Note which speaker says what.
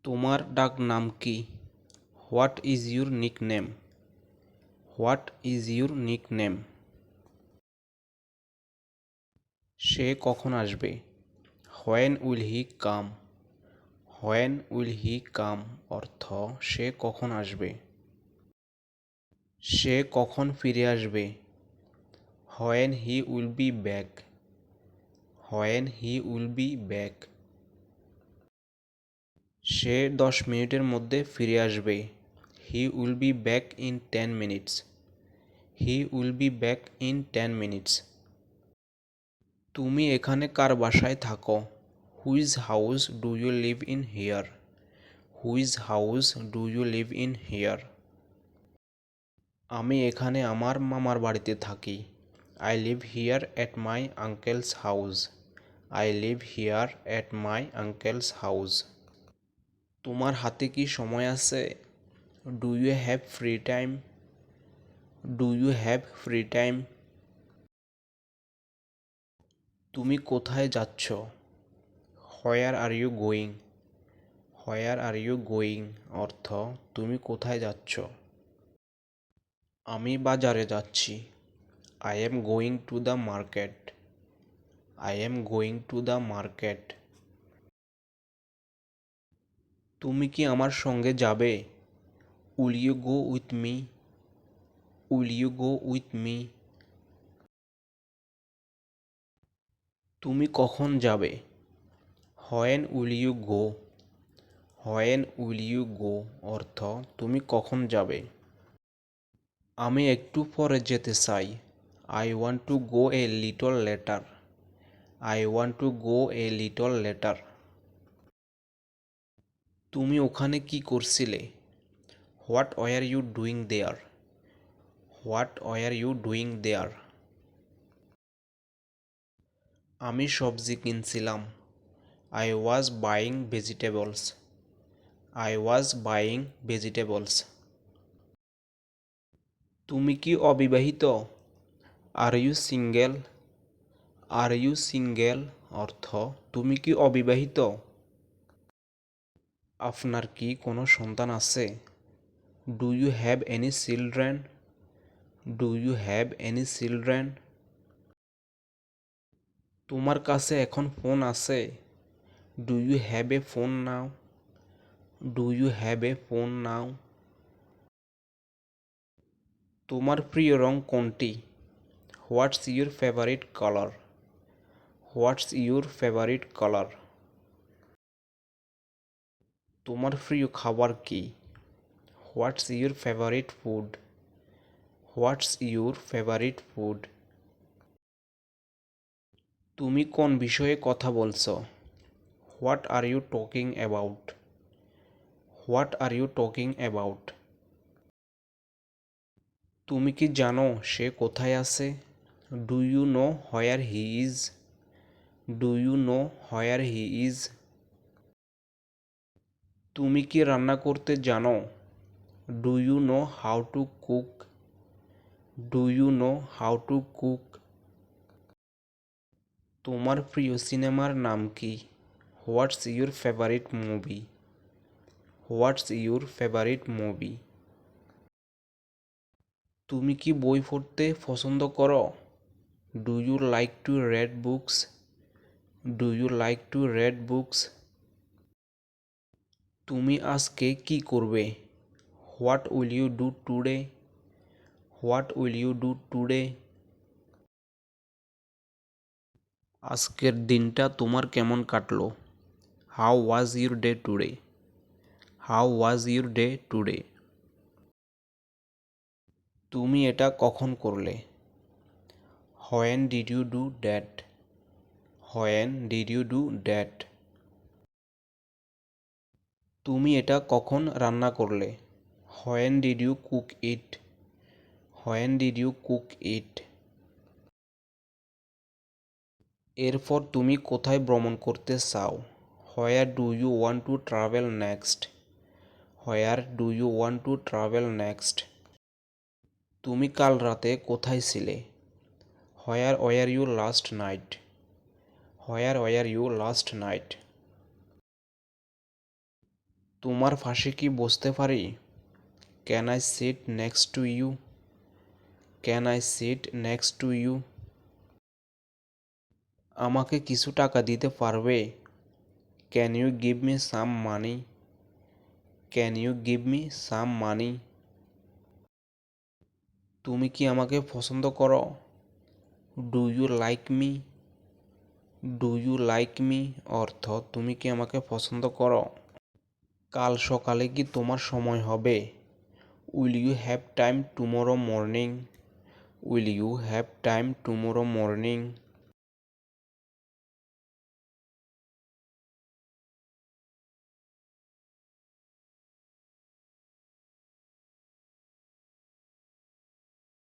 Speaker 1: তোমার ডাক নাম কি? What is your nickname? What is your nickname? সে কখন আসবে? When will he come? When will he come অর্থ সে কখন আসবে? সে কখন ফিরে আসবে? When he will be back? When he will be back? সে 10 মিনিটের মধ্যে ফিরে আসবে। He will be back in 10 minutes. He will be back in 10 minutes. তুমি এখানে কার বাসায় থাকো? Whose house do you live in here? Whose house do you live in here? আমি এখানে আমার মামার বাড়িতে থাকি। I live here at my uncle's house. I live here at my uncle's house. তোমার হাতে কি সময় আছে? Do you have free time? Do you have free time? তুমি কোথায় যাচ্ছ? Where are you going? Where are you going অর্থ তুমি কোথায় যাচ্ছ? আমি বাজারে যাচ্ছি। I am going to the market. I am going to the market. তুমি কি আমার সঙ্গে যাবে? Will you go with me? Will you go with me? তুমি কখন যাবে? When will you go? When will you go অর্থ তুমি কখন যাবে? আমি একটু পরে যেতে চাই। I want to go a little later. I want to go a little later. তুমি ওখানে কি করছিলে? What were you doing there? What were you doing there? আমি সবজি কিনছিলাম। I was buying vegetables. I was buying vegetables. তুমি কি অবিবাহিত? Are you single? Are you single অর্থ তুমি কি অবিবাহিত? আপনার কি কোনো সন্তান আছে? Do you have any children? Do you have any children? তোমার কাছে এখন ফোন আছে? Do you have a phone now? Do you have a phone now? তোমার প্রিয় রং কোনটি? What's your favourite colour? What's your favourite colour? তোমার প্রিয় খাবার কি? What's your favourite food? What's your favourite food? তুমি কোন বিষয়ে কথা বলছো? What are you talking about? What are you talking about? তুমি কি জানো সে কোথায় আছে? Do you know where he is? Do you know where he is? তুমি কি রান্না করতে জানো? Do you know how to cook? Do you know how to cook? তোমার প্রিয় সিনেমার নাম কি? What's your favourite movie? What's your favourite movie? তুমি কি বই পড়তে পছন্দ করো? Do you like to read books? Do you like to read books? তুমি আজকে কি করবে? What will you do today? What will you do today? আজকের দিনটা তোমার কেমন কাটলো? How was your day today? How was your day today? তুমি এটা কখন করলে? When did you do that? When did you do that? তুমি এটা কখন রান্না করলে? When did you cook it? When did you cook it? এরপর তুমি কোথায় ভ্রমণ করতে চাও? Where do you want to travel next? Where do you want to travel next? তুমি কাল রাতে কোথায় ছিলে? Where were you last night? Where were you last night? তোমার পাশে কি বসতে পারি? Can I sit next to you? Can I sit next to you? আমাকে কিছু টাকা দিতে পারবে? Can you give me some money? Can you give me some money? তুমি কি আমাকে পছন্দ করো? Do you like me? Do you like me অর্থ তুমি কি আমাকে পছন্দ করো? কাল সকালে কি তোমার সময় হবে? Will you have time tomorrow morning? Will you have time tomorrow morning?